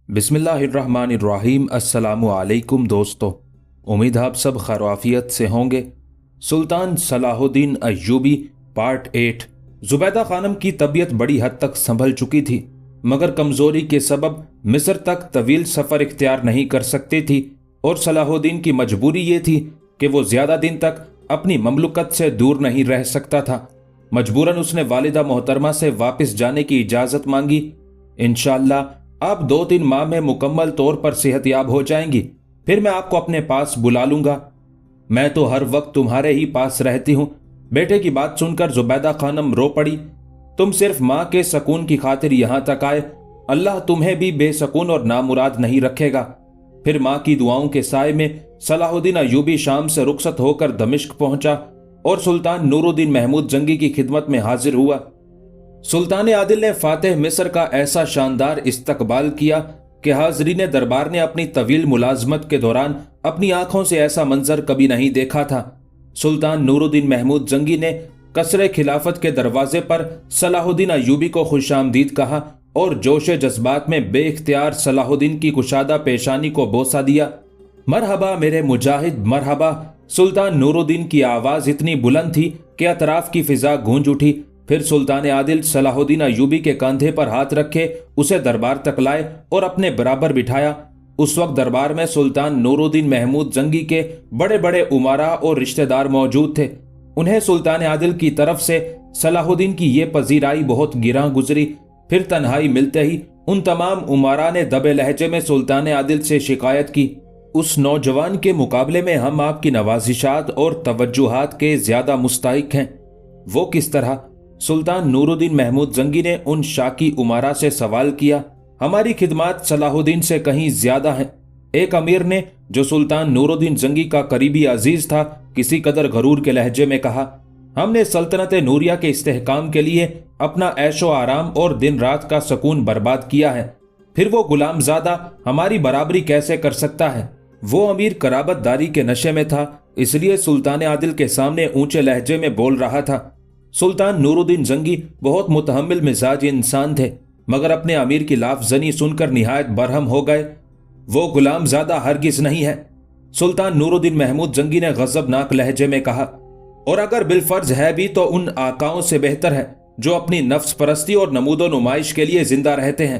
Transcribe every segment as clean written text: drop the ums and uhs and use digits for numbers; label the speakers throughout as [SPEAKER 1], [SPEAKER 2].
[SPEAKER 1] बिस्मिल्लाहिर्रहमानिर्रहीम। अस्सलामु अलैकुम दोस्तों, उम्मीद आप सब खैरियत से होंगे। Sultan Salahuddin Ayyubi part 8। Zubaida Khanam की तबीयत बड़ी हद तक संभल चुकी थी, मगर कमजोरी के सबब मिस्र तक तवील सफ़र इख्तियार नहीं कर सकती थी और सलाहुद्दीन की मजबूरी ये थी कि वो ज़्यादा दिन तक अपनी ममलुकत से दूर नहीं रह सकता था। मजबूरन उसने वालिदा मोहतरमा से वापस जाने की इजाज़त मांगी। इंशाअल्लाह आप 2-3 माह में मुकम्मल तौर पर सेहतयाब हो जाएंगी, फिर मैं आपको अपने पास बुला लूंगा। मैं तो हर वक्त तुम्हारे ही पास रहती हूँ। बेटे की बात सुनकर जुबैदा खानम रो पड़ी। तुम सिर्फ माँ के सुकून की खातिर यहाँ तक आए, अल्लाह तुम्हें भी बेसकून और नामुराद नहीं रखेगा। फिर माँ की दुआओं के साए में सलाहुद्दीन अय्यूबी शाम से रुखसत होकर दमिश्क पहुंचा और सुल्तान नूरुद्दीन महमूद जंगी की खिदमत में हाजिर हुआ। सुल्तान आदिल ने फातेह मिस्र का ऐसा शानदार इस्तकबाल किया कि हाज़रीन दरबार ने अपनी तवील मुलाजमत के दौरान अपनी आंखों से ऐसा मंजर कभी नहीं देखा था। सुल्तान नूरुद्दीन महमूद जंगी ने कसरे खिलाफत के दरवाजे पर सलाहुद्दीन अय्यूबी को खुशामदीद कहा और जोशे जज्बात में बेइख्तियार सलाहुद्दीन की कुशादा पेशानी को बोसा दिया। मरहबा मेरे मुजाहिद मरहबा। सुल्तान नूरुद्दीन की आवाज इतनी बुलंद थी कि अतराफ की फिजा गूंज उठी। फिर सुल्तान आदिल सलाहुद्दीन अय्यूबी के कंधे पर हाथ रखे उसे दरबार तक लाए और अपने बराबर बिठाया। उस वक्त दरबार में सुल्तान नूरुद्दीन महमूद जंगी के बड़े बड़े उमारा और रिश्तेदार मौजूद थे। उन्हें सुल्तान आदिल की तरफ से सलाहुद्दीन की ये पजीराई बहुत गिरां गुजरी। फिर तन्हाई मिलते ही उन तमाम उमारा ने दबे लहजे में सुल्तान आदिल से शिकायत की, उस नौजवान के मुकाबले में हम आपकी नवाजिशात और तवज्जुहात के ज्यादा मुस्तहिक हैं। वो किस तरह? सुल्तान नूरुद्दीन महमूद जंगी ने उन शाकी उमारा से सवाल किया। हमारी खिदमत सलाहुद्दीन से कहीं ज्यादा हैं। एक अमीर ने, जो सुल्तान नूरुद्दीन जंगी का करीबी अजीज था, किसी कदर गरूर के लहजे में कहा, हमने सल्तनत नूरिया के इस्तेहकाम के लिए अपना ऐशो आराम और दिन रात का सुकून बर्बाद किया है, फिर वो गुलामजादा हमारी बराबरी कैसे कर सकता है? वो अमीर कराबतदारी के नशे में था, इसलिए सुल्तान आदिल के सामने ऊंचे लहजे में बोल रहा था। सुल्तान नूरुद्दीन जंगी बहुत मुतहम्मिल मिजाज इंसान थे, मगर अपने अमीर की लाफजनी सुनकर निहायत बरहम हो गए। वो गुलामजादा हरगिज नहीं है। सुल्तान नूरुद्दीन महमूद जंगी ने गजबनाक लहजे में कहा, और अगर बिलफर्ज है भी तो उन आकाओं से बेहतर है जो अपनी नफ्स परस्ती और नमूदो नुमाइश के लिए जिंदा रहते हैं।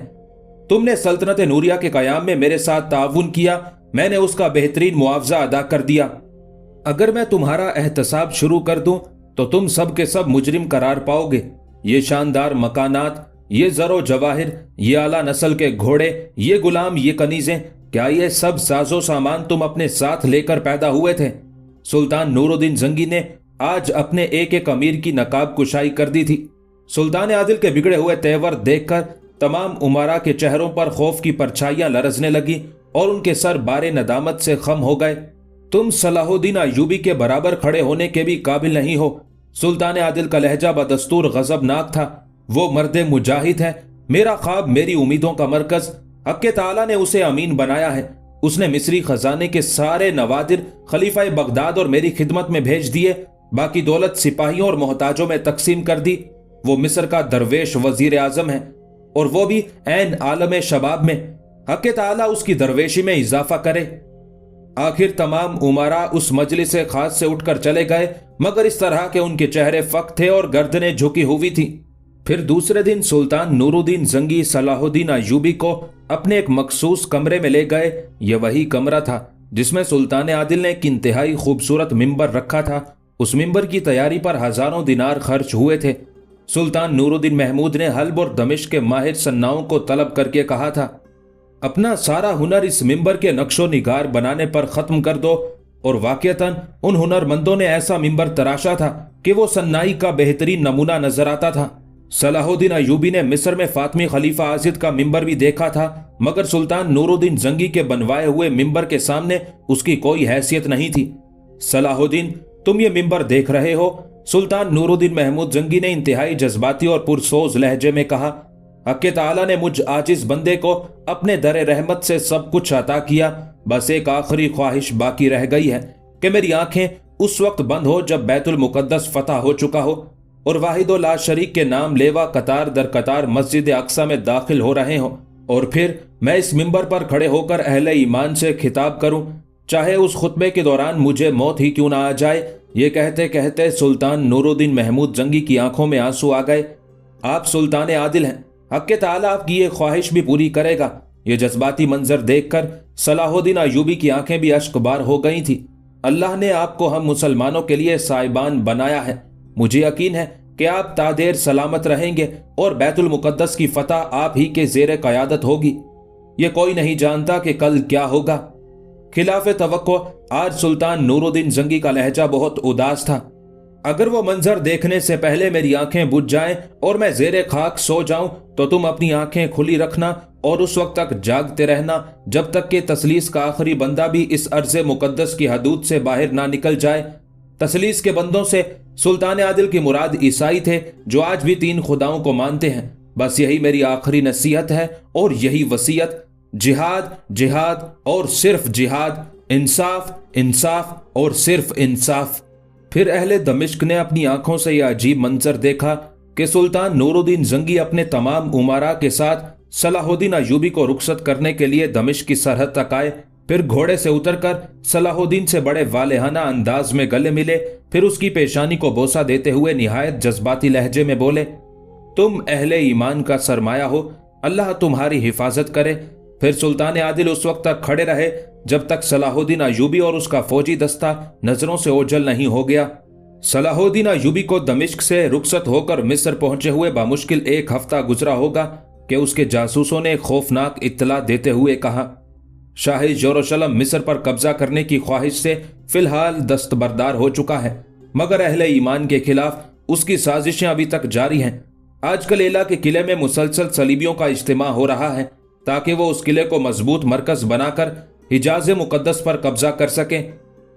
[SPEAKER 1] तुमने सल्तनत नूरिया के कयाम में मेरे साथ ताउन किया, मैंने उसका बेहतरीन मुआवजा अदा कर दिया। अगर मैं तुम्हारा एहतसाब शुरू कर दूं तो तुम सब के सब मुजरिम करार पाओगे। ये शानदार मकानात, ये जरो जवाहिर, ये आला नस्ल के घोड़े, ये गुलाम, ये कनीजें, क्या ये सब साजो सामान तुम अपने साथ लेकर पैदा हुए थे? सुल्तान नूरुद्दीन जंगी ने आज अपने एक एक अमीर की नकाब कुशाई कर दी थी। सुल्तान आदिल के बिगड़े हुए तेवर देखकर तमाम उमारा के चेहरों पर खौफ की परछाइयां लरजने लगी और उनके सर बारे नदामत से खम हो गए। तुम सलाहुद्दीन अय्यूबी के बराबर खड़े होने के भी काबिल नहीं हो। सुल्तान आदिल का लहजा बदस्तूर गजबनाक था। वो मर्दे मुजाहिद है, मेरा ख्वाब, मेरी उम्मीदों का मरकज। हक़ ताला ने उसे अमीन बनाया है। उसने मिस्री खजाने के सारे नवादिर खलीफा बगदाद और मेरी खिदमत में भेज दिए, बाकी दौलत सिपाहियों और मोहताजों में तकसीम कर दी। वो मिस्र का दरवेश वजीर आजम है, और वो भी ऐन आलम शबाब में। हक़ ताला उसकी दरवेशी में इजाफा करे। आखिर तमाम उमारा उस मजलिस खास से उठकर चले गए, मगर इस तरह के उनके चेहरे फक थे और गर्दनें झुकी हुई थी। फिर दूसरे दिन सुल्तान नूरुद्दीन जंगी सलाहुद्दीन अय्यूबी को अपने एक मखसूस कमरे में ले गए। यह वही कमरा था जिसमें सुल्तान आदिल ने एक इंतहाई खूबसूरत मिंबर रखा था। उस मिंबर की तैयारी पर हजारों दिनार खर्च हुए थे। सुल्तान नूरुद्दीन महमूद ने हल्ब और दमिश्क के माहिर सन्नाओं को तलब करके कहा था, अपना सारा हुनर इस मिंबर के नक्शो निगार बनाने पर खत्म कर दो। और वाकईतन उन हुनरमंदों ने ऐसा मिंबर तराशा था कि वो सन्नाई का बेहतरीन नमूना नजर आता था। सलाहुद्दीन अय्यूबी ने मिस्र में फातमी खलीफा आजिद का मिंबर भी देखा था, मगर सुल्तान नूरुद्दीन जंगी के बनवाए हुए मिंबर के सामने उसकी कोई हैसियत नहीं थी। सलाहुद्दीन, तुम ये मिंबर देख रहे हो? सुल्तान नूरुद्दीन महमूद जंगी ने इंतहाई जज्बाती और पुरसोज लहजे में कहा, हक़ ताला ने मुझ आजिज बंदे को अपने दर रहमत से सब कुछ अता किया, बस एक आखिरी ख्वाहिश बाकी रह गई है कि मेरी आंखें उस वक्त बंद हो जब बैतुल मुकद्दस फतह हो चुका हो और वाहिद व ला शरीक के नाम लेवा कतार दर कतार मस्जिद अक्सा में दाखिल हो रहे हों, और फिर मैं इस मिंबर पर खड़े होकर अहले ईमान से खिताब करूं, चाहे उस खुतबे के दौरान मुझे मौत ही क्यों ना आ जाए। ये कहते कहते सुल्तान नूरुद्दीन महमूद जंगी की आंखों में आंसू आ गए। आप सुल्तान आदिल हैं, हक के ताला आपकी ये ख्वाहिश भी पूरी करेगा। ये जज्बाती मंजर देखकर सलाहुद्दीन अय्यूबी की आंखें भी अश्कबार हो गई थी। अल्लाह ने आपको हम मुसलमानों के लिए साहिबान बनाया है। मुझे यकीन है कि आप तादेर सलामत रहेंगे और बैतुल मुकद्दस की फतह आप ही के जेर क़यादत होगी। ये कोई नहीं जानता कि कल क्या होगा। खिलाफ तवक्को आज सुल्तान नूरुद्दीन जंगी का लहजा बहुत उदास था। अगर वो मंजर देखने से पहले मेरी आंखें बुझ जाएं और मैं जेरे खाक सो जाऊं तो तुम अपनी आंखें खुली रखना और उस वक्त तक जागते रहना जब तक कि तसलीस का आखिरी बंदा भी इस अर्ज़े मुकद्दस की हदूद से बाहर ना निकल जाए। तसलीस के बंदों से सुल्तान आदिल की मुराद ईसाई थे जो आज भी 3 खुदाओं को मानते हैं। बस यही मेरी आखिरी नसीहत है और यही वसीयत, जिहाद, जिहाद और सिर्फ जिहाद, इंसाफ, इंसाफ और सिर्फ इंसाफ। फिर अहले दमिश्क ने अपनी आंखों से यह अजीब मंजर देखा कि सुल्तान नूरुद्दीन जंगी अपने तमाम उमरा के साथ सलाहुद्दीन अय्यूबी को रुखसत करने के लिए दमिश्क की सरहद तक आए। फिर घोड़े से उतरकर सलाहुद्दीन से बड़े वालेहाना अंदाज में गले मिले। फिर उसकी पेशानी को बोसा देते हुए निहायत जज्बाती लहजे में बोले, तुम अहले ईमान का सरमाया हो, अल्लाह तुम्हारी हिफाजत करे। फिर सुल्तान आदिल उस वक्त तक खड़े रहे जब तक सलाहुद्दीन अय्यूबी और उसका फौजी दस्ता नजरों से ओझल नहीं हो गया। सलाहुद्दीन अय्यूबी को दमिश्क से रुखसत होकर मिस्र पहुंचे हुए बामुश्किल 1 हफ्ता गुजरा होगा कि उसके जासूसों ने खौफनाक इत्तला देते हुए कहा, शाही यरूशलेम मिस्र पर कब्जा करने की ख्वाहिश से फिलहाल दस्तबरदार हो चुका है, मगर अहले ईमान के खिलाफ उसकी साजिशें अभी तक जारी हैं। आजकल एला के किले में मुसलसल सलीबियों का इज्तिमा हो रहा है ताकि वो उस किले को मजबूत मरकज बनाकर हिजाज मुकद्दस पर कब्जा कर सके।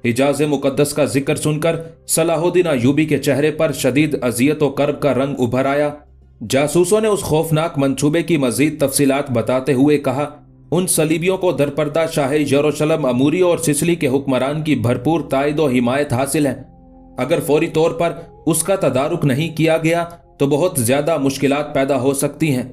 [SPEAKER 1] हिजाज मुकद्दस का जिक्र सुनकर सलाहुद्दीन अय्यूबी के चेहरे पर शदीद अजियत और कर्ब का रंग उभर आया। जासूसों ने उस खौफनाक मंसूबे की मजीद तफसीलात बताते हुए कहा, उन सलीबियों को दरपर्दा शाह यरूशलेम अमूरी और सिसली के हुक्मरान की भरपूर तायद और हिमायत हासिल है। अगर फौरी तौर पर उसका तदारुक नहीं किया गया तो बहुत ज्यादा मुश्किलात पैदा हो सकती हैं।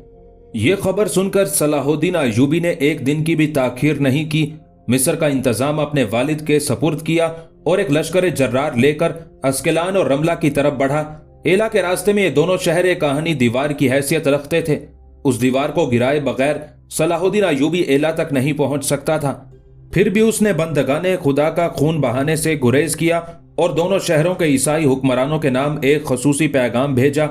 [SPEAKER 1] ये खबर सुनकर सलाहुद्दीन अय्यूबी ने एक दिन की भी ताखीर नहीं की। मिस्र का इंतजाम अपने वालिद के सपुर्द किया और एक लश्कर जर्रार लेकर अस्कलान और रमला की तरफ बढ़ा। एला के रास्ते में ये दोनों शहर एक कहानी दीवार की हैसियत रखते थे। उस दीवार को गिराए बगैर सलाहुद्दीन अय्यूबी एला तक नहीं पहुंच सकता था। फिर भी उसने बंदगाने खुदा का खून बहाने से गुरेज किया और दोनों शहरों के ईसाई हुक्मरानों के नाम एक खसूसी पैगाम भेजा।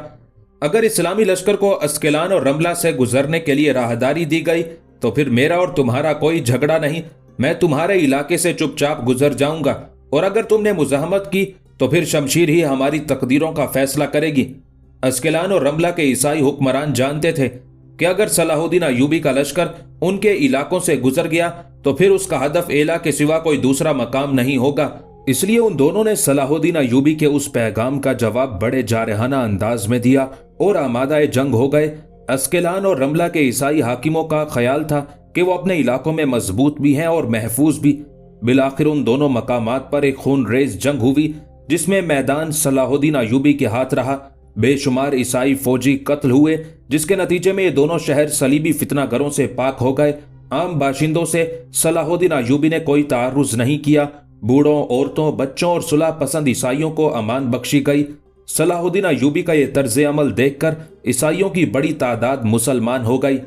[SPEAKER 1] अगर इस्लामी लश्कर को अस्कलान और रमला से गुजरने के लिए राहदारी दी गई तो फिर मेरा और तुम्हारा कोई झगड़ा नहीं, मैं तुम्हारे इलाके से चुपचाप गुजर जाऊंगा, और अगर तुमने मुजाहमत की तो फिर शमशीर ही हमारी तकदीरों का फैसला करेगी। अस्कलान और रमला के ईसाई हुक्मरान जानते थे कि अगर सलाहुद्दीन अय्यूबी का लश्कर उनके इलाकों से गुजर गया तो फिर उसका हदफ एला के सिवा कोई दूसरा मकाम नहीं होगा। इसलिए उन दोनों ने सलाहुद्दीन अय्यूबी के उस पैगाम का जवाब बड़े जारहाना अंदाज में दिया और आमादा जंग हो गए। अस्कलान और रमला के ईसाई हाकिमों का ख्याल था कि वो अपने इलाकों में मजबूत भी हैं और महफूज भी। बिलाखिर उन दोनों मकामात पर एक खून रेज जंग हुई जिसमें मैदान सलाहुद्दीन अय्यूबी के हाथ रहा। बेशुमार ईसाई फौजी कत्ल हुए जिसके नतीजे में ये दोनों शहर सलीबी फितनागरों से पाक हो गए। आम बाशिंदों से सलाहुद्दीन अय्यूबी ने कोई तारुज नहीं किया। बूढ़ों, औरतों, बच्चों और सुलह पसंद ईसाइयों को अमान बख्शी गई। सलाहुद्दीन अय्यूबी का ये तर्ज अमल देखकर ईसाइयों की बड़ी तादाद मुसलमान हो गई।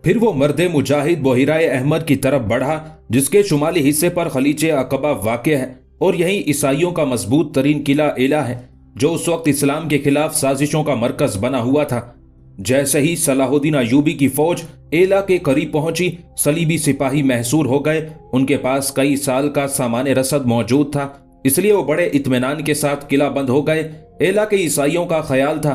[SPEAKER 1] फिर वो मर्दे मुजाहिद बोहिराए अहमद की तरफ बढ़ा जिसके शुमाली हिस्से पर खलीज अकबा वाक़ है और यही ईसाइयों का मजबूत तरीन किला एला है जो उस वक्त इस्लाम के खिलाफ साजिशों का मरकज बना हुआ था। जैसे ही सलाहुद्दीन अय्यूबी की फौज एला के करीब पहुंची, सलीबी सिपाही महसूर हो गए। उनके पास कई साल का सामान रसद मौजूद था, इसलिए वो बड़े इत्मीनान के साथ किला बंद हो गए। एला के ईसाइयों का ख्याल था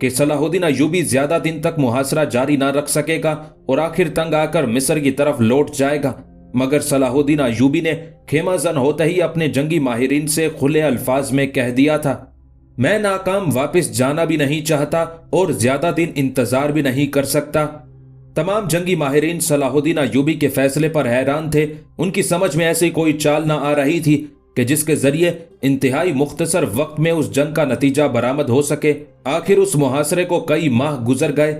[SPEAKER 1] कि सलाहुद्दीन अय्यूबी ज्यादा दिन तक मुहासरा जारी न रख सकेगा और आखिर तंग आकर मिस्र की तरफ लौट जाएगा। मगर सलाहुद्दीन अय्यूबी ने खेमाजन होते ही अपने जंगी माहिरीन से खुले अल्फाज में कह दिया था, मैं नाकाम वापस जाना भी नहीं चाहता और ज्यादा दिन इंतजार भी नहीं कर सकता। तमाम जंगी माहिरीन सलाहुद्दीन अय्यूबी के फैसले पर हैरान थे। उनकी समझ में ऐसी कोई चाल न आ रही थी کہ جس کے ذریعے انتہائی مختصر وقت میں اس جنگ کا نتیجہ برآمد ہو سکے۔ آخر اس محاصرے کو کئی ماہ گزر گئے۔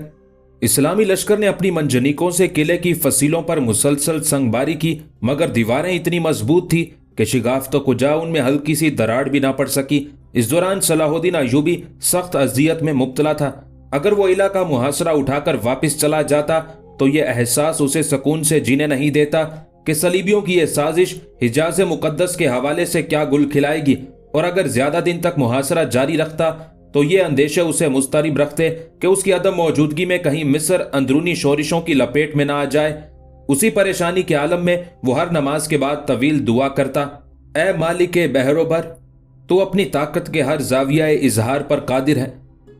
[SPEAKER 1] اسلامی لشکر نے اپنی منجنیقوں سے قلعے کی فصیلوں پر مسلسل سنگباری کی، مگر دیواریں اتنی مضبوط تھی کہ شگاف تو کجا ان میں ہلکی سی دراڑ بھی نہ پڑ سکی۔ اس دوران صلاح الدین ایوبی سخت اذیت میں مبتلا تھا۔ اگر وہ علاقہ محاصرہ اٹھا کر واپس چلا جاتا تو یہ احساس اسے سکون سے جینے نہیں دیتا کہ صلیبیوں کی یہ سازش حجاز مقدس کے حوالے سے کیا گل کھلائے گی، اور اگر زیادہ دن تک محاصرہ جاری رکھتا تو یہ اندیشے اسے مضطرب رکھتے کہ اس کی عدم موجودگی میں کہیں مصر اندرونی شورشوں کی لپیٹ میں نہ آ جائے۔ اسی پریشانی کے عالم میں وہ ہر نماز کے بعد طویل دعا کرتا، اے مالک بحر و بر، تو اپنی طاقت کے ہر زاویہ اظہار پر قادر ہے،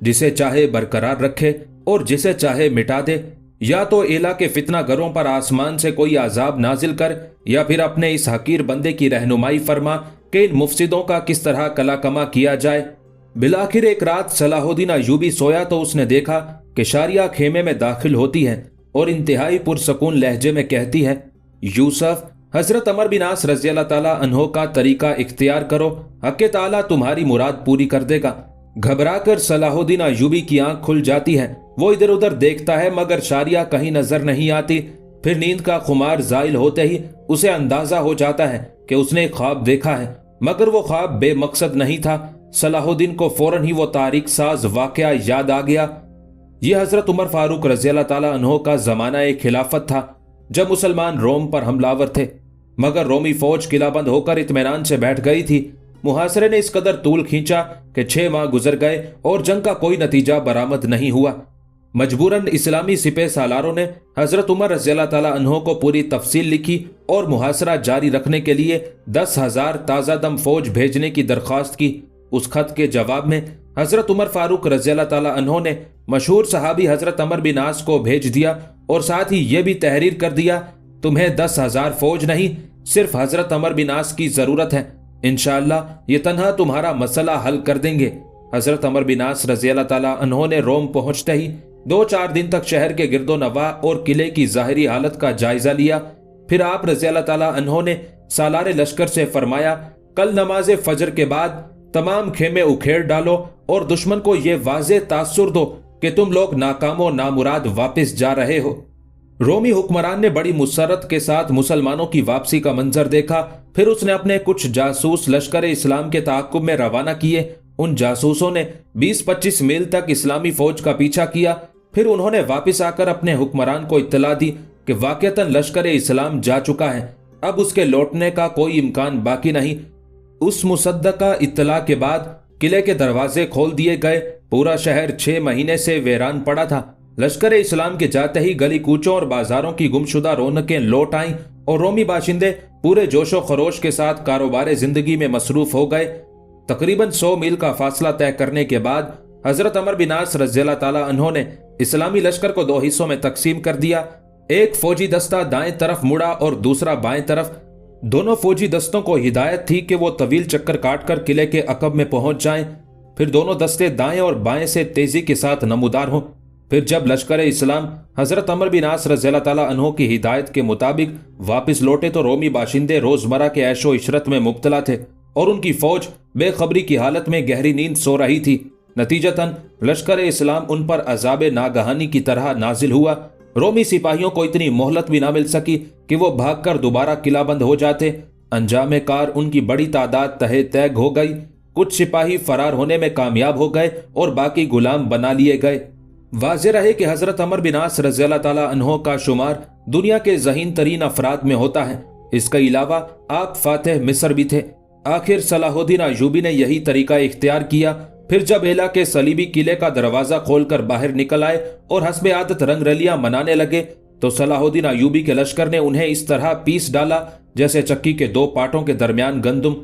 [SPEAKER 1] جسے چاہے برقرار رکھے اور جسے چاہے مٹا دے۔ یا تو ایلا کے فتنہ گروں پر آسمان سے کوئی عذاب نازل کر، یا پھر اپنے اس حقیر بندے کی رہنمائی فرما کہ ان مفسدوں کا کس طرح کلا کما کیا جائے۔ بالآخر ایک رات صلاح الدین ایوبی سویا تو اس نے دیکھا کہ شاریہ خیمے میں داخل ہوتی ہے اور انتہائی پرسکون لہجے میں کہتی ہے، یوسف، حضرت عمر بن عاص رضی اللہ تعالیٰ عنہ کا طریقہ اختیار کرو، حق تعالیٰ تمہاری مراد پوری کر دے گا۔ گھبرا کر صلاح الدین ایوبی کی آنکھ کھل جاتی ہے۔ وہ ادھر ادھر دیکھتا ہے مگر شاریہ کہیں نظر نہیں آتی۔ پھر نیند کا خمار زائل ہوتے ہی اسے اندازہ ہو جاتا ہے کہ اس نے ایک خواب دیکھا ہے، مگر وہ خواب بے مقصد نہیں تھا۔ صلاح الدین کو فوراً ہی وہ تاریک ساز واقعہ یاد آ گیا۔ یہ حضرت عمر فاروق رضی اللہ تعالیٰ عنہ کا زمانہ خلافت تھا، جب مسلمان روم پر حملہ آور تھے، مگر رومی فوج قلعہ بند ہو کر اطمینان سے بیٹھ گئی تھی۔ محاصرے نے اس قدر طول کھینچا کہ 6 ماہ گزر گئے اور جنگ کا کوئی نتیجہ برآمد نہیں ہوا۔ مجبوراً اسلامی سپہ سالاروں نے حضرت عمر رضی اللہ تعالیٰ عنہ کو پوری تفصیل لکھی اور محاصرہ جاری رکھنے کے لیے 10,000 تازہ دم فوج بھیجنے کی درخواست کی۔ اس خط کے جواب میں حضرت عمر فاروق رضی اللہ تعالیٰ عنہ نے مشہور صحابی حضرت عمر بن عاص کو بھیج دیا اور ساتھ ہی یہ بھی تحریر کر دیا، تمہیں 10,000 فوج نہیں، صرف حضرت عمر بن عاص کی ضرورت ہے، انشاءاللہ یہ تنہا تمہارا مسئلہ حل کر دیں گے۔ حضرت عمر بن عاص رضی اللہ تعالیٰ عنہ نے روم پہنچتے ہی 2-4 دن تک شہر کے گرد و نواح اور قلعے کی ظاہری حالت کا جائزہ لیا۔ پھر آپ رضی اللہ تعالیٰ عنہ نے سالار لشکر سے فرمایا، کل نماز فجر کے بعد تمام خیمے اکھیڑ ڈالو اور دشمن کو یہ واضح تاثر دو کہ تم لوگ ناکام و نامراد واپس جا رہے ہو۔ رومی حکمران نے بڑی مسرت کے ساتھ مسلمانوں کی واپسی کا منظر دیکھا۔ پھر اس نے اپنے کچھ جاسوس لشکر اسلام کے تعاقب میں روانہ کیے۔ ان جاسوسوں نے 20-25 میل تک اسلامی فوج کا پیچھا کیا۔ پھر انہوں نے واپس آ کر اپنے حکمران کو اطلاع دی کہ واقعتاً لشکر اسلام جا چکا ہے، اب اس کے لوٹنے کا کوئی امکان باقی نہیں۔ اس مصدقہ اطلاع کے بعد قلعے کے دروازے کھول دیے گئے۔ پورا شہر 6 مہینے سے ویران پڑا تھا۔ لشکر اسلام کے جاتے ہی گلی کوچوں اور بازاروں کی گمشدہ رونقیں لوٹ آئیں اور رومی باشندے پورے جوش و خروش کے ساتھ کاروبار زندگی میں مصروف ہو گئے۔ تقریباً 100 میل کا فاصلہ طے کرنے کے بعد حضرت عمر بن عاص رضی اللہ تعالیٰ عنہ نے اسلامی لشکر کو 2 حصوں میں تقسیم کر دیا۔ ایک فوجی دستہ دائیں طرف مڑا اور دوسرا بائیں طرف۔ دونوں فوجی دستوں کو ہدایت تھی کہ وہ طویل چکر کاٹ کر قلعے کے عقب میں پہنچ جائیں، پھر دونوں دستے دائیں اور بائیں سے تیزی کے ساتھ نمودار ہوں۔ پھر جب لشکر اسلام حضرت عمر بن عاص رضی اللہ تعالیٰ عنہ کی ہدایت کے مطابق واپس لوٹے تو رومی باشندے روزمرہ کے عیش و عشرت میں مبتلا تھے اور ان کی فوج بے خبری کی حالت میں گہری نیند سو رہی تھی۔ نتیجتاً لشکر اسلام ان پر عذاب ناگہانی کی طرح نازل ہوا۔ رومی سپاہیوں کو اتنی مہلت بھی نہ مل سکی کہ وہ بھاگ کر دوبارہ قلعہ بند ہو جاتے۔ انجام کار ان کی بڑی تعداد تہہ تیگ ہو گئی۔ کچھ سپاہی فرار ہونے میں کامیاب ہو گئے اور باقی غلام بنا لیے گئے۔ واضح رہے کہ حضرت عمر بن عاص رضی اللہ تعالیٰ عنہ کا شمار دنیا کے ذہین ترین افراد میں ہوتا ہے۔ اس کے علاوہ آپ فاتح مصر بھی تھے۔ آخر صلاح الدین ایوبی نے یہی طریقہ اختیار کیا۔ پھر جب ایلا کے صلیبی قلعے کا دروازہ کھول کر باہر نکل آئے اور حسب عادت رنگ رلیاں منانے لگے تو صلاح الدین ایوبی کے لشکر نے انہیں اس طرح پیس ڈالا جیسے چکی کے 2 پاٹوں کے درمیان گندم۔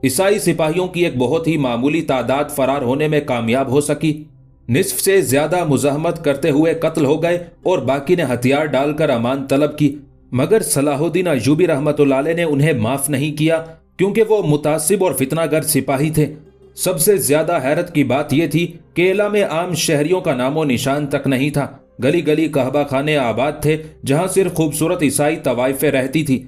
[SPEAKER 1] عیسائی سپاہیوں کی ایک بہت ہی معمولی تعداد فرار ہونے میں کامیاب ہو سکی۔ نصف سے زیادہ مزاحمت کرتے ہوئے قتل ہو گئے اور باقی نے ہتھیار ڈال کر امان طلب کی، مگر صلاح الدین ایوبی رحمۃ اللہ علیہ نے انہیں معاف نہیں کیا کیونکہ وہ متعصب اور فتنہ گر سپاہی تھے۔ سب سے زیادہ حیرت کی بات یہ تھی کہ ایلا میں عام شہریوں کا نام و نشان تک نہیں تھا۔ گلی گلی قہوہ خانے آباد تھے جہاں صرف خوبصورت عیسائی طوائفیں رہتی تھی۔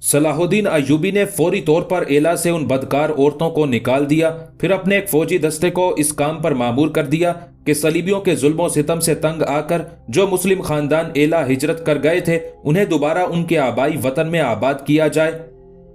[SPEAKER 1] صلاح الدین ایوبی نے فوری طور پر ایلا سے ان بدکار عورتوں کو نکال دیا، پھر اپنے ایک فوجی دستے کو اس کام پر مامور کر دیا کہ صلیبیوں کے ظلم و ستم سے تنگ آ کر جو مسلم خاندان ایلا ہجرت کر گئے تھے انہیں دوبارہ ان کے آبائی وطن میں آباد کیا جائے۔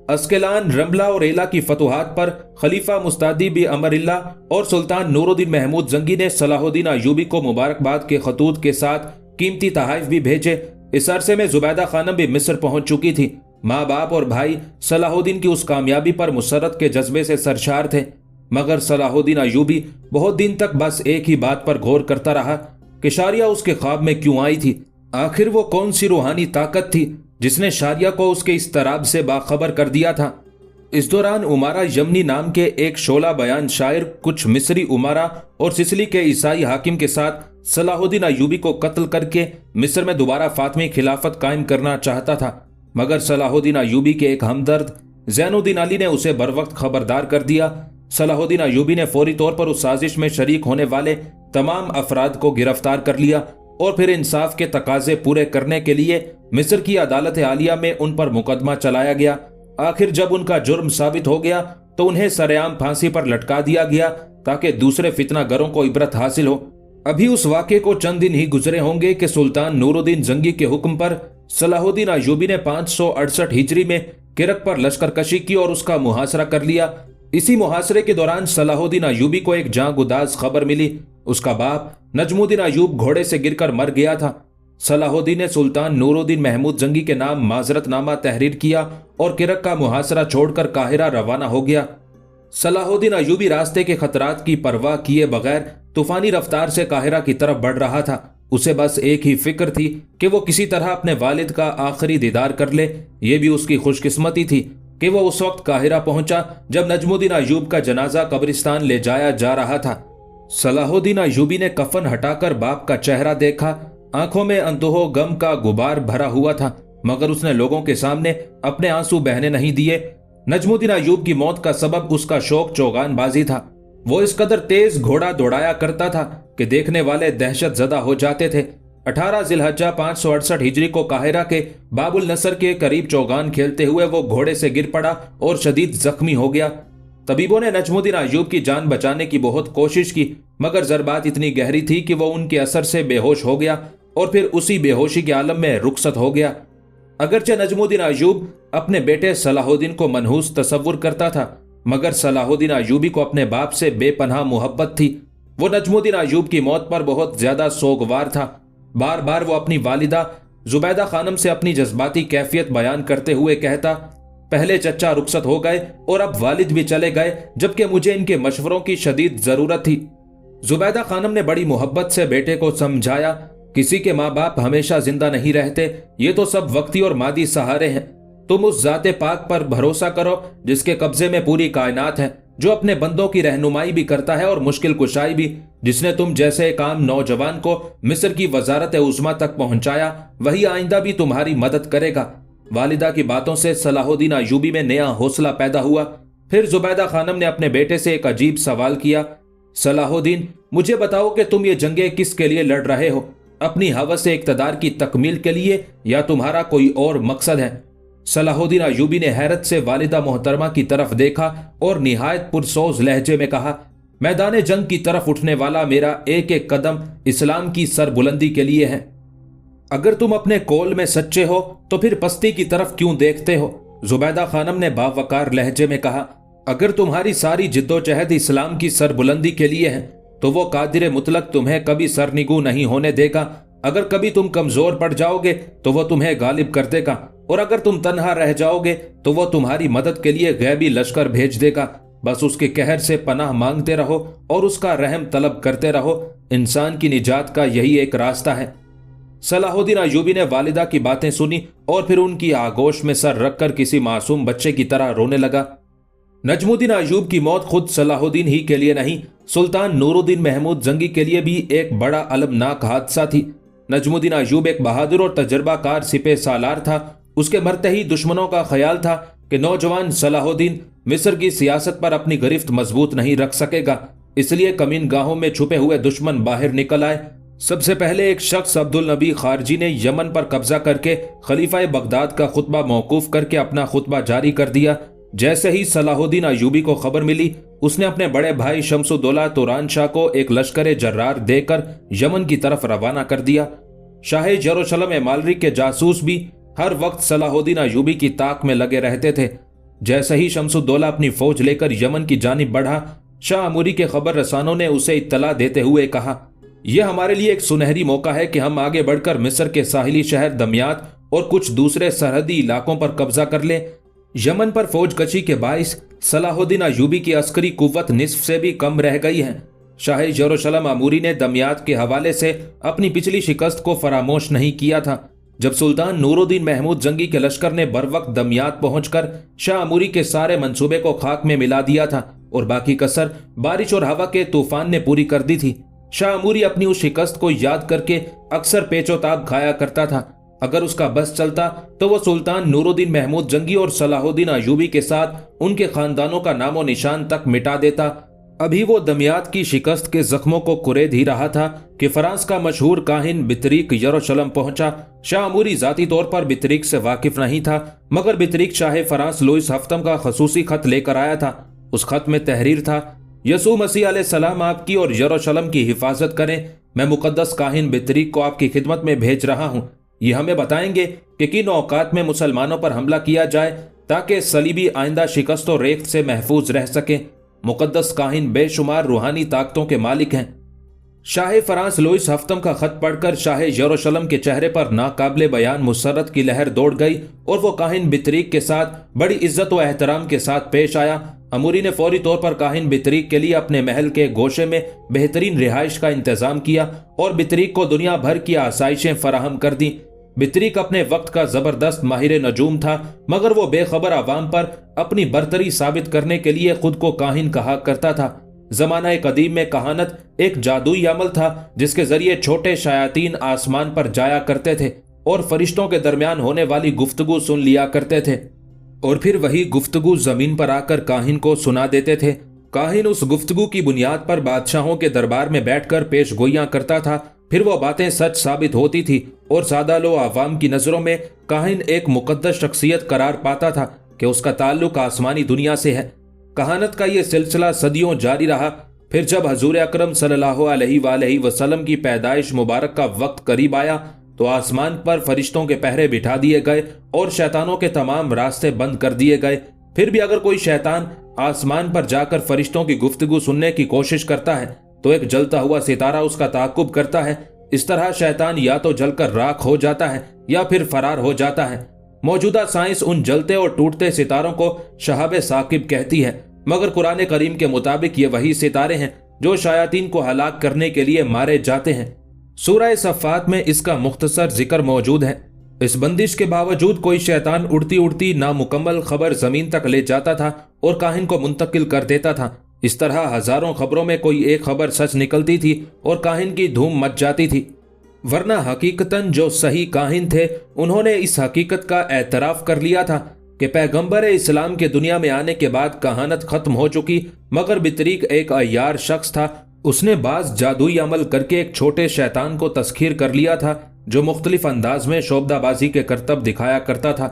[SPEAKER 1] اسکلان، رملہ اور ایلا کی فتوحات پر خلیفہ مستعدی بن امر اللہ اور سلطان نور الدین محمود زنگی نے صلاح الدین ایوبی کو مبارکباد کے خطوط کے ساتھ قیمتی تحائف بھی بھیجے۔ اس عرصے میں زبیدہ خانم بھی مصر پہنچ چکی تھی۔ ماں باپ اور بھائی صلاح الدین کی اس کامیابی پر مسرت کے جذبے سے سرشار تھے، مگر صلاح الدین ایوبی بہت دن تک بس ایک ہی بات پر غور کرتا رہا کہ شاریہ اس کے خواب میں کیوں آئی تھی۔ آخر وہ کون سی روحانی طاقت تھی جس نے شاریہ کو اس کے اضطراب سے باخبر کر دیا تھا؟ اس دوران عمارہ یمنی نام کے ایک شعلہ بیان شاعر کچھ مصری عمرہ اور سسلی کے عیسائی حاکم کے ساتھ صلاح الدین ایوبی کو قتل کر کے مصر میں دوبارہ فاطمی خلافت قائم کرنا چاہتا تھا، مگر صلاح الدین ایوبی کے ایک ہمدرد زین الدین علی نے اسے بروقت خبردار کر دیا۔ صلاح الدین ایوبی نے فوری طور پر اس سازش میں شریک ہونے والے تمام افراد کو گرفتار کر لیا اور پھر انصاف کے تقاضے پورے کرنے کے لیے مصر کی عدالت عالیہ میں ان پر مقدمہ چلایا گیا۔ آخر جب ان کا جرم ثابت ہو گیا تو انہیں سرعام پھانسی پر لٹکا دیا گیا تاکہ دوسرے فتنہ گروں کو عبرت حاصل ہو۔ ابھی اس واقعے کو چند دن ہی گزرے ہوں گے کہ سلطان نور الدین زنگی کے حکم پر صلاح الدین ایوبی نے 568 ہجری میں کرک پر لشکر کشی کی اور اس کا محاصرہ کر لیا۔ اسی محاصرے کے دوران صلاح الدین ایوبی کو ایک جاں گداز خبر ملی، اس کا باپ نجم الدین ایوب گھوڑے سے گر کر مر گیا تھا۔ صلاح الدین نے سلطان نور الدین محمود زنگی کے نام معذرت نامہ تحریر کیا اور کرک کا محاصرہ چھوڑ کر قاہرہ روانہ ہو گیا۔ صلاح الدین ایوبی راستے کے خطرات کی پرواہ کیے بغیر طوفانی رفتار سے قاہرہ کی طرف بڑھ رہا تھا۔ اسے بس ایک ہی فکر تھی کہ وہ کسی طرح اپنے والد کا آخری دیدار کر لے۔ یہ بھی اس کی خوش قسمتی تھی کہ وہ اس وقت قاہرہ پہنچا جب نجم الدین ایوب کا جنازہ قبرستان لے جایا جا رہا تھا۔ صلاح الدین ایوبی نے کفن ہٹا کر باپ کا چہرہ دیکھا، آنکھوں میں اندوہ و غم کا غبار بھرا ہوا تھا، مگر اس نے لوگوں کے سامنے اپنے آنسو بہنے نہیں دیے۔ نجم الدین ایوب کی موت کا سبب اس کا شوق چوغان بازی تھا۔ وہ اس قدر تیز گھوڑا دوڑایا کرتا تھا کہ دیکھنے والے دہشت زدہ ہو جاتے تھے۔ 18 ذی الحجہ 568 ہجری کو قاہرہ کے باب النصر کے قریب چوغان کھیلتے ہوئے وہ گھوڑے سے گر پڑا اور شدید زخمی ہو گیا۔ طبیبوں نے نجم الدین ایوب کی جان بچانے کی بہت کوشش کی، مگر ضربات اتنی گہری تھی کہ وہ ان کے اثر سے بے ہوش ہو گیا اور پھر اسی بے ہوشی کے عالم میں رخصت ہو گیا۔ اگرچہ نجم الدین ایوب اپنے بیٹے صلاح الدین کو منحوس تصور کرتا تھا، مگر صلاح الدین ایوبی کو اپنے باپ سے بے پناہ محبت تھی۔ وہ نجم الدین ایوب کی موت پر بہت زیادہ سوگوار تھا۔ بار بار وہ اپنی والدہ زبیدہ خانم سے اپنی جذباتی کیفیت بیان کرتے ہوئے کہتا، پہلے چچا رخصت ہو گئے اور اب والد بھی چلے گئے، جبکہ مجھے ان کے مشوروں کی شدید ضرورت تھی۔ زبیدہ خانم نے بڑی محبت سے بیٹے کو سمجھایا، کسی کے ماں باپ ہمیشہ زندہ نہیں رہتے، یہ تو سب وقتی اور مادی سہارے ہیں۔ تم اس ذات پاک پر بھروسہ کرو جس کے قبضے میں پوری کائنات ہے، جو اپنے بندوں کی رہنمائی بھی کرتا ہے اور مشکل کشائی بھی۔ جس نے تم جیسے ایک عام نوجوان کو مصر کی وزارت عظمیٰ تک پہنچایا، وہی آئندہ بھی تمہاری مدد کرے گا۔ والدہ کی باتوں سے صلاح الدین ایوبی میں نیا حوصلہ پیدا ہوا۔ پھر زبیدہ خانم نے اپنے بیٹے سے ایک عجیب سوال کیا، صلاح الدین، مجھے بتاؤ کہ تم یہ جنگیں کس کے لیے لڑ رہے ہو؟ اپنی ہوس اقتدار کی تکمیل کے لیے یا تمہارا کوئی اور مقصد ہے؟ صلاح الدین ایوبی نے حیرت سے والدہ محترمہ کی طرف دیکھا اور نہایت پرسوز لہجے میں کہا، میدان جنگ کی طرف اٹھنے والا میرا ایک ایک قدم اسلام کی سر بلندی کے لیے ہے۔ اگر تم اپنے قول میں سچے ہو تو پھر پستی کی طرف کیوں دیکھتے ہو؟ زبیدہ خانم نے باوقار لہجے میں کہا، اگر تمہاری ساری جد و جہد اسلام کی سر بلندی کے لیے ہے تو وہ قادر مطلق تمہیں کبھی سرنگو نہیں ہونے دے گا۔ اگر کبھی تم کمزور پڑ جاؤ گے تو وہ تمہیں غالب کر دے گا، اور اگر تم تنہا رہ جاؤ گے تو وہ تمہاری مدد کے لیے غیبی لشکر بھیج دے گا۔ بس اس کے قہر سے پناہ مانگتے رہو اور اس کا رحم طلب کرتے رہو۔ انسان کی نجات کا یہی ایک راستہ ہے۔ صلاح الدین ایوبی نے والدہ کی باتیں سنی اور پھر ان کی آغوش میں سر رکھ کر کسی معصوم بچے کی طرح رونے لگا۔ نجم الدین ایوب کی موت خود صلاح الدین ہی کے لیے نہیں، سلطان نور الدین محمود زنگی کے لیے بھی ایک بڑا المناک حادثہ تھی۔ نجم الدین ایوب ایک بہادر اور تجربہ کار سپہ سالار تھا۔ اس کے مرتے ہی دشمنوں کا خیال تھا کہ نوجوان صلاح الدین مصر کی سیاست پر اپنی گرفت مضبوط نہیں رکھ سکے گا، اس لیے کمین گاہوں میں چھپے ہوئے دشمن باہر نکل آئے۔ سب سے پہلے ایک شخص عبدل نبی خارجی نے یمن پر قبضہ کر کے خلیفہ بغداد کا خطبہ موقوف کر کے اپنا خطبہ جاری کر دیا۔ جیسے ہی صلاح الدین ایوبی کو خبر ملی، اس نے اپنے بڑے بھائی شمس الدولہ توران شاہ کو ایک لشکر جرار دے کر یمن کی طرف روانہ کر دیا۔ شاہ یروشلم مالری کے جاسوس بھی ہر وقت صلاح الدین ایوبی کی طاق میں لگے رہتے تھے۔ جیسے ہی شمس الدولہ اپنی فوج لے کر یمن کی جانب بڑھا، شاہ عموری کے خبر رسانوں نے اسے اطلاع دیتے ہوئے کہا، یہ ہمارے لیے ایک سنہری موقع ہے کہ ہم آگے بڑھ کر مصر کے ساحلی شہر دمیات اور کچھ دوسرے سرحدی علاقوں پر قبضہ کر لیں۔ یمن پر فوج کشی کے باعث صلاح الدین ایوبی کی عسکری قوت نصف سے بھی کم رہ گئی ہے۔ شاہ یروشلم عموری نے دمیات کے حوالے سے اپنی پچھلی شکست کو فراموش نہیں کیا تھا۔ جب سلطان نور الدین محمود زنگی کے لشکر نے بروقت دمیات پہنچ کر شاہ عموری کے سارے منصوبے کو خاک میں ملا دیا تھا اور باقی کسر بارش اور ہوا کے طوفان نے پوری کر دی تھی، شاہ عموری اپنی اس شکست کو یاد کر کے اکثر پیچ و تاب کھایا کرتا تھا۔ اگر اس کا بس چلتا تو وہ سلطان نور الدین محمود زنگی اور صلاح الدین ایوبی کے ساتھ ان کے خاندانوں کا نام و نشان تک مٹا دیتا۔ ابھی وہ دمیات کی شکست کے زخموں کو کورید ہی رہا تھا کہ فرانس کا مشہور کاہن بطریق یروشلم پہنچا۔ شاہ عموری ذاتی طور پر بطریق سے واقف نہیں تھا، مگر بطریق شاہ فرانس لوئس ہفتم کا خصوصی خط لے کر آیا تھا۔ اس خط میں تحریر تھا، یسوع مسیح علیہ السلام آپ کی اور یروشلم کی حفاظت کریں، میں مقدس کاہن بطریق کو آپ کی خدمت میں بھیج رہا ہوں۔ یہ ہمیں بتائیں گے کہ کن اوقات میں مسلمانوں پر حملہ کیا جائے تاکہ صلیبی آئندہ شکست و ریخت سے محفوظ رہ سکیں۔ مقدس کاہن بے شمار روحانی طاقتوں کے مالک ہیں۔ شاہ فرانس لوئس ہفتم کا خط پڑھ کر شاہ یروشلم کے چہرے پر ناقابل بیان مسرت کی لہر دوڑ گئی اور وہ کاہن بطریق کے ساتھ بڑی عزت و احترام کے ساتھ پیش آیا۔ عموری نے فوری طور پر کاہن بطریق کے لیے اپنے محل کے گوشے میں بہترین رہائش کا انتظام کیا اور بطریق کو دنیا بھر کی آسائشیں فراہم کر دیں۔ بطریق اپنے وقت کا زبردست ماہر نجوم تھا، مگر وہ بے خبر عوام پر اپنی برتری ثابت کرنے کے لیے خود کو کاہن کہا کرتا تھا۔ زمانہ قدیم میں کہانت ایک جادوئی عمل تھا جس کے ذریعے چھوٹے شیاطین آسمان پر جایا کرتے تھے اور فرشتوں کے درمیان ہونے والی گفتگو سن لیا کرتے تھے اور پھر وہی گفتگو زمین پر آ کر کاہن کو سنا دیتے تھے۔ کاہن اس گفتگو کی بنیاد پر بادشاہوں کے دربار میں بیٹھ کر پیش گوئیاں کرتا تھا، پھر وہ باتیں سچ ثابت ہوتی تھی اور سادہ لو عوام کی نظروں میں کاہن ایک مقدس شخصیت قرار پاتا تھا کہ اس کا تعلق آسمانی دنیا سے ہے۔ کہانت کا یہ سلسلہ صدیوں جاری رہا۔ پھر جب حضور اکرم صلی اللہ علیہ وآلہ وسلم کی پیدائش مبارک کا وقت قریب آیا تو آسمان پر فرشتوں کے پہرے بٹھا دیے گئے اور شیطانوں کے تمام راستے بند کر دیے گئے۔ پھر بھی اگر کوئی شیطان آسمان پر جا کر فرشتوں کی گفتگو سننے کی کوشش کرتا ہے تو ایک جلتا ہوا ستارہ اس کا تعاقب کرتا ہے۔ اس طرح شیطان یا تو جل کر راکھ ہو جاتا ہے یا پھر فرار ہو جاتا ہے۔ موجودہ سائنس ان جلتے اور ٹوٹتے ستاروں کو شہاب ثاقب کہتی ہے، مگر قرآن کریم کے مطابق یہ وہی ستارے ہیں جو شیاطین کو ہلاک کرنے کے لیے مارے جاتے ہیں۔ سورہ صفات میں اس کا مختصر ذکر موجود ہے۔ اس بندش کے باوجود کوئی شیطان اڑتی اڑتی نامکمل خبر زمین تک لے جاتا تھا اور کاہن کو منتقل کر دیتا تھا۔ اس طرح ہزاروں خبروں میں کوئی ایک خبر سچ نکلتی تھی اور کاہن کی دھوم مچ جاتی تھی، ورنہ حقیقتاً جو صحیح کاہن تھے انہوں نے اس حقیقت کا اعتراف کر لیا تھا کہ پیغمبر اسلام کے دنیا میں آنے کے بعد کہانت ختم ہو چکی، مگر بطریق ایک عیار شخص تھا۔ اس نے بعض جادوئی عمل کر کے ایک چھوٹے شیطان کو تسخیر کر لیا تھا جو مختلف انداز میں شعبدہ بازی کے کرتب دکھایا کرتا تھا۔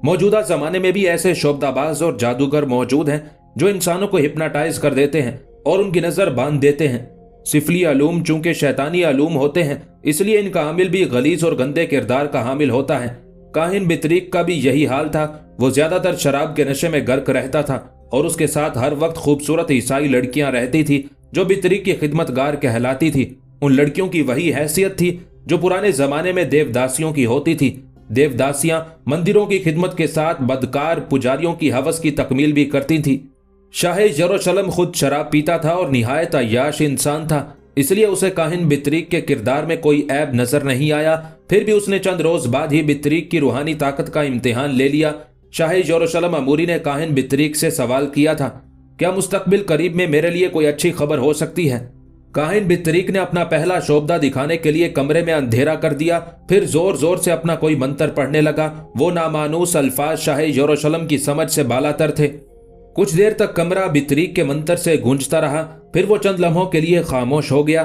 [SPEAKER 1] موجودہ زمانے میں بھی ایسے شعبدہ باز اور جادوگر موجود ہیں جو انسانوں کو ہپناٹائز کر دیتے ہیں اور ان کی نظر باندھ دیتے ہیں۔ سفلی علوم چونکہ شیطانی علوم ہوتے ہیں، اس لیے ان کا عامل بھی غلیظ اور گندے کردار کا حامل ہوتا ہے۔ کاہن بطریق کا بھی یہی حال تھا۔ وہ زیادہ تر شراب کے نشے میں غرق رہتا تھا اور اس کے ساتھ ہر وقت خوبصورت عیسائی لڑکیاں رہتی تھی جو بطریق کی خدمت گار کہلاتی تھی۔ ان لڑکیوں کی وہی حیثیت تھی جو پرانے زمانے میں دیوداسیوں کی ہوتی تھی۔ دیوداسیاں مندروں کی خدمت کے ساتھ بدکار پجاریوں کی ہوس کی تکمیل بھی کرتی تھی۔ شاہ یروشلم خود شراب پیتا تھا اور نہایت عیاش انسان تھا، اس لیے اسے کاہن بطریق کے کردار میں کوئی عیب نظر نہیں آیا۔ پھر بھی اس نے چند روز بعد ہی بطریق کی روحانی طاقت کا امتحان لے لیا۔ شاہ یروشلم عموری نے کاہن بطریق سے سوال کیا تھا، کیا مستقبل قریب میں میرے لیے کوئی اچھی خبر ہو سکتی ہے؟ کاہن بطریق نے اپنا پہلا شعبدہ دکھانے کے لیے کمرے میں اندھیرا کر دیا، پھر زور زور سے اپنا کوئی منتر پڑھنے لگا۔ وہ نامانوس الفاظ شاہ یروشلم کی سمجھ سے بالاتر تھے۔ کچھ دیر تک کمرہ بطریق کے منتر سے گونجتا رہا، پھر وہ چند لمحوں کے لیے خاموش ہو گیا۔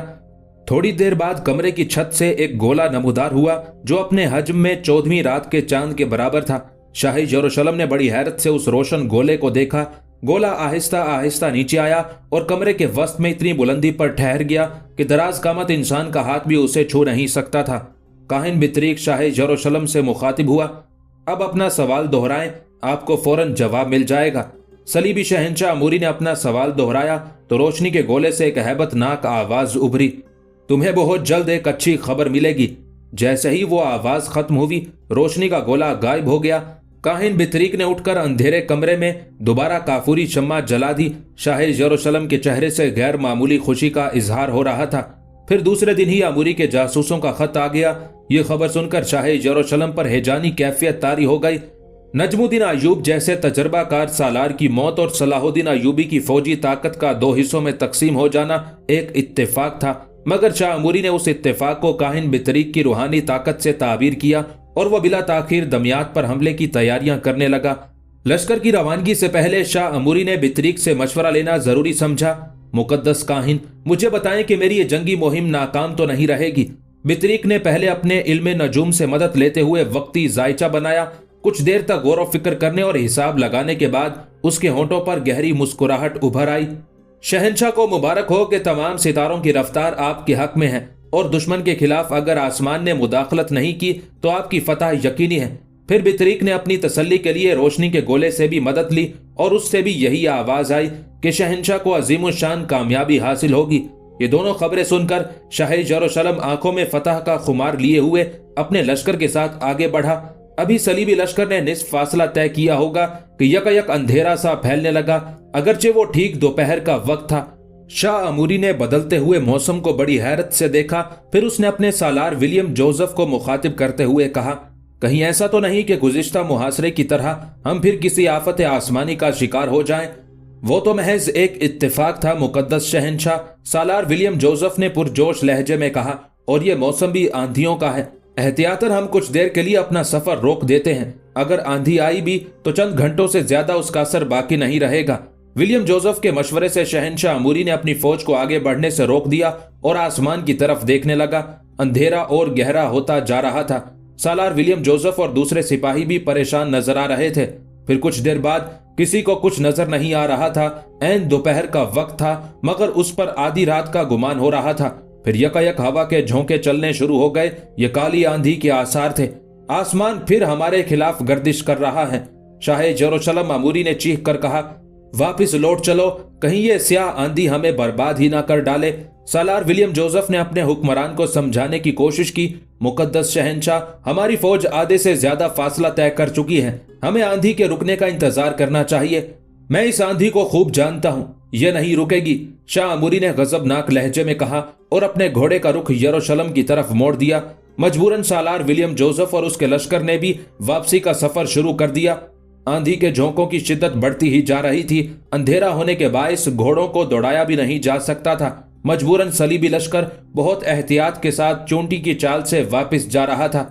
[SPEAKER 1] थोड़ी देर बाद कमरे की छत से एक गोला नमूदार हुआ जो अपने हजम में 14वीं रात के चांद के बराबर था। शाही यरूशलेम ने बड़ी हैरत से उस रोशन गोले को देखा। गोला आहिस्ता आहिस्ता नीचे आया और कमरे के वस्त में इतनी बुलंदी पर ठहर गया कि दराज कामत इंसान का हाथ भी उसे छू नहीं सकता था। काहिन बितरीक शाही यरूशलेम से मुखातिब हुआ, अब अपना सवाल दोहराएं, आपको फौरन जवाब मिल जाएगा। सलीबी शहंशाह अमूरी ने अपना सवाल दोहराया तो रोशनी के गोले से एक हैबतनाक आवाज उभरी, तुम्हें बहुत जल्द एक अच्छी खबर मिलेगी। जैसे ही वो आवाज खत्म हुई, रोशनी का गोला गायब हो गया। काहिन बितरीक ने उठकर अंधेरे कमरे में दोबारा काफूरी शम्मा जला दी। शाह यरूशलेम के चेहरे से गैर मामूली खुशी का इजहार हो रहा था। फिर दूसरे दिन ही अमूरी के जासूसों का खत आ गया। ये खबर सुनकर शाह यरूशलेम पर हैजानी कैफियत तारी हो गई। नजमुद्दीन अय्यूब जैसे तजर्बाकार सालार की मौत और सलाहुद्दीन अय्यूबी की फौजी ताकत का दो हिस्सों में तकसीम हो जाना एक इत्तेफाक था, मगर शाह अमूरी ने उस इत्तेफाक को काहिन बितरीक की रूहानी ताकत से ताबीर किया और वह बिला ताखीर दमियात पर हमले की तैयारियां करने लगा। लश्कर की रवानगी से पहले शाह अमूरी ने बितरीक से मशवरा लेना जरूरी समझा। मुकद्दस काहिन, मुझे बताएं कि मेरी ये जंगी मुहिम नाकाम तो नहीं रहेगी। बितरीक ने पहले अपने इल्मे नजूम से मदद लेते हुए वक्ती जायचा बनाया। कुछ देर तक गौर व फिक्र करने और हिसाब लगाने के बाद उसके होंठों पर गहरी मुस्कुराहट उभर आई। शहंशाह को मुबारक हो कि तमाम सितारों की रफ्तार आपके हक में है और दुश्मन के खिलाफ अगर आसमान ने मुदाखलत नहीं की तो आपकी फतह यकीनी है। फिर बितरीक ने अपनी तसल्ली के लिए रोशनी के गोले से भी मदद ली और उससे भी यही आवाज आई कि शहंशाह को अजीमुशान कामयाबी हासिल होगी। ये दोनों खबरें सुनकर शाह यरूशलेम आंखों में फतह का खुमार लिए हुए अपने लश्कर के साथ आगे बढ़ा। अभी सलीबी लश्कर ने निस्फ फासला तय किया होगा कि यकयक अंधेरा सा फैलने लगा, अगरचे वो ठीक दोपहर का वक्त था। शाह अमूरी ने बदलते हुए मौसम को बड़ी हैरत से देखा। फिर उसने अपने सालार विलियम जोसेफ को मुखातिब करते हुए कहा, कहीं ऐसा तो नहीं कि गुज़िश्ता मुहासरे की तरह हम फिर किसी आफत आसमानी का शिकार हो जाएं? वो तो महज एक इत्तेफाक था मुकद्दस शहंशाह, सालार विलियम जोसेफ ने पुरजोश लहजे में कहा, और ये मौसम भी आंधियों का है। एहतियातन हम कुछ देर के लिए अपना सफर रोक देते हैं। अगर आंधी आई भी तो चंद घंटों से ज्यादा उसका असर बाकी नहीं रहेगा। विलियम जोसेफ के मशवरे से शहंशाह अमूरी ने अपनी फौज को आगे बढ़ने से रोक दिया और आसमान की तरफ देखने लगा। अंधेरा और गहरा होता जा रहा था। सालार विलियम जोसेफ और दूसरे सिपाही भी परेशान नजर आ रहे थे। फिर कुछ देर बाद किसी को कुछ नजर नहीं आ रहा था। ऐन दोपहर का वक्त था, मगर उस पर आधी रात का गुमान हो रहा था। फिर यकायक हवा के झोंके चलने शुरू हो गए। ये काली आंधी के आसार थे। आसमान फिर हमारे खिलाफ गर्दिश कर रहा है। शाह यरूशलेम अमूरी ने चीख कर कहा, वापिस लौट चलो, कहीं ये स्याह आंधी हमें बर्बाद ही ना कर डाले। सालार विलियम जोसेफ ने अपने हुक्मरान को समझाने की कोशिश की, मुकद्दस शहंशाह, हमारी फौज आधे से ज्यादा फासला तय कर चुकी है। हमें आंधी के रुकने का इंतजार करना चाहिए। मैं इस आंधी को खूब जानता हूँ, ये नहीं रुकेगी। शाह अमूरी ने गजबनाक लहजे में कहा और अपने घोड़े का रुख यरूशलेम की तरफ मोड़ दिया। मजबूरन सालार विलियम जोसेफ और उसके लश्कर ने भी वापसी का सफर शुरू कर दिया। आंधी के झोंकों की शिद्दत बढ़ती ही जा रही थी। अंधेरा होने के बायस घोड़ों को दौड़ाया भी नहीं जा सकता था। मजबूरन सलीबी लश्कर बहुत एहतियात के साथ चोंटी की चाल से वापस जा रहा था।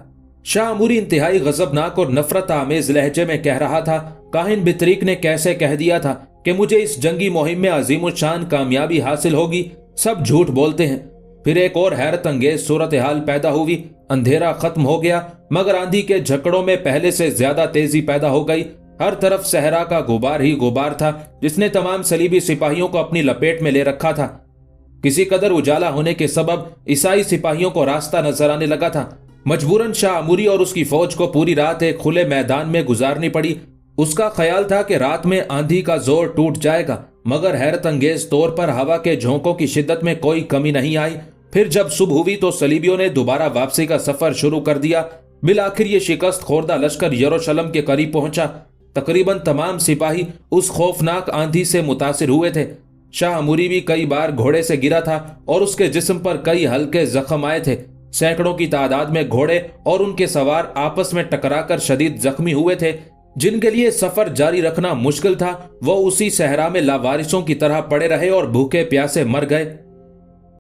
[SPEAKER 1] शाह अमूरी इंतहाई गजबनाक और नफरत आमेज लहजे में कह रहा था, काहिन बितरीक ने कैसे कह दिया था कि मुझे इस जंगी मुहिम में अजीमुशान कामयाबी हासिल होगी। सब झूठ बोलते हैं। फिर एक और हैरत अंगेज सूरत हाल पैदा हुई। अंधेरा खत्म हो गया, मगर आंधी के झकड़ों में पहले से ज्यादा तेजी पैदा हो गई। हर तरफ सहरा का गुबार ही गुबार था, जिसने तमाम सलीबी सिपाहियों को अपनी लपेट में ले रखा था। किसी कदर उजाला होने के सबब ईसाई सिपाहियों को रास्ता नजर आने लगा था। मजबूरन शाह अमूरी और उसकी फौज को पूरी रात एक खुले मैदान में गुजारनी पड़ी। उसका ख्याल था कि रात में आंधी का जोर टूट जाएगा, मगर हैरत अंगेज तौर पर हवा के झोंकों की शिद्दत में कोई कमी नहीं आई। फिर जब सुबह हुई तो सलीबियों ने दोबारा वापसी का सफर शुरू कर दिया। बिलाखिर ये शिकस्त खोरदा लश्कर यरूशलेम के करीब पहुंचा। तकरीबन तमाम सिपाही उस खौफनाक आंधी से मुतासिर हुए थे। शाह अमूरी भी कई बार घोड़े से गिरा था और उसके जिस्म पर कई हल्के जख्म आए थे। सैकड़ों की तादाद में घोड़े और उनके सवार आपस में टकराकर शदीद जख्मी हुए थे। जिनके लिए सफर जारी रखना मुश्किल था, वो उसी सहरा में लावारिसों की तरह पड़े रहे और भूखे प्यासे मर गए।